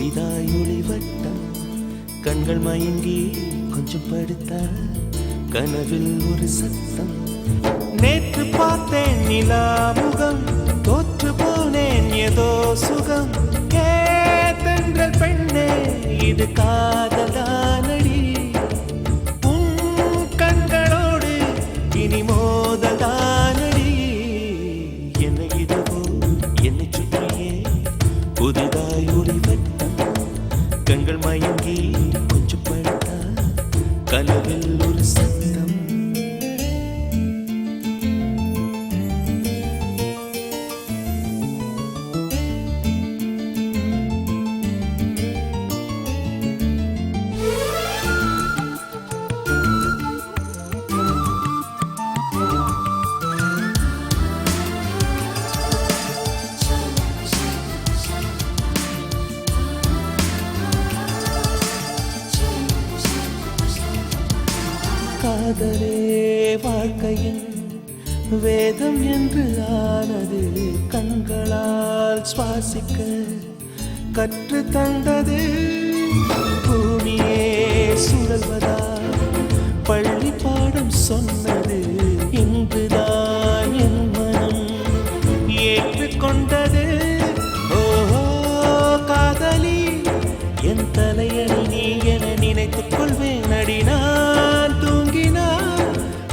புதிதாய் ஒளிவட்டம் கண்கள் மயங்கி கொஞ்சம் படுத்த கனவில் ஒரு சத்தம். நேற்று பார்த்தேன் நிலா முகம், தோற்று போனேன் ஏதோ சுகம். தென்றல் பெண்ணே இது காதலானடி, உன் கண்களோடு இனி மோதலானடி. என்னை இதுவோ என்னை சுற்றியே புதிதாய் ஒளிவட்டம் கண்கள் மயங்கி கொஞ்சம் படுத்தா கனவில் ஒரு சத்தம். காதலே வாழ்க்கையின் வேதம் என்று ஆனது, கண்களால் சுவாசிக்க கற்று தந்தது. பூமியே சுழல்வதா பள்ளி பாடம் சொன்னது, இன்றுதான் என் மனம் ஏற்றுக்கொண்டது. ஓஹோ காதலி என் தலையணி நீ என நினைத்துக் கொள்வேன் அடி. நான் தூங்கினால்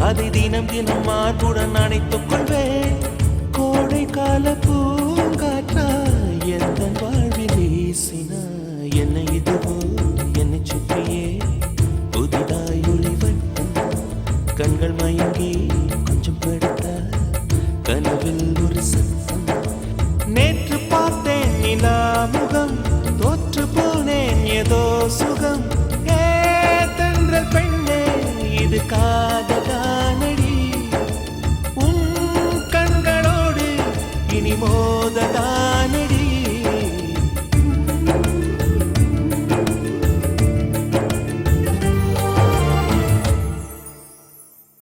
அதை தினம் தினம் மார்புடன் அணைத்துக் கொள்வேன். கோடை கால பூங்காற்றா எந்த வாழ்வில் வீசினா என்னை இதுவோ என்னை சுற்றியே புதிதாய் ஒளிவட்டம் கண்கள் மயங்கி கொஞ்சம் படுத்த கனவில் ஒரு சத்தம். நேற்று பார்த்தேன் நிலா முகம், தோற்று போனேன் ஏதோ சுகம். தென்றல் பெண்ணே இது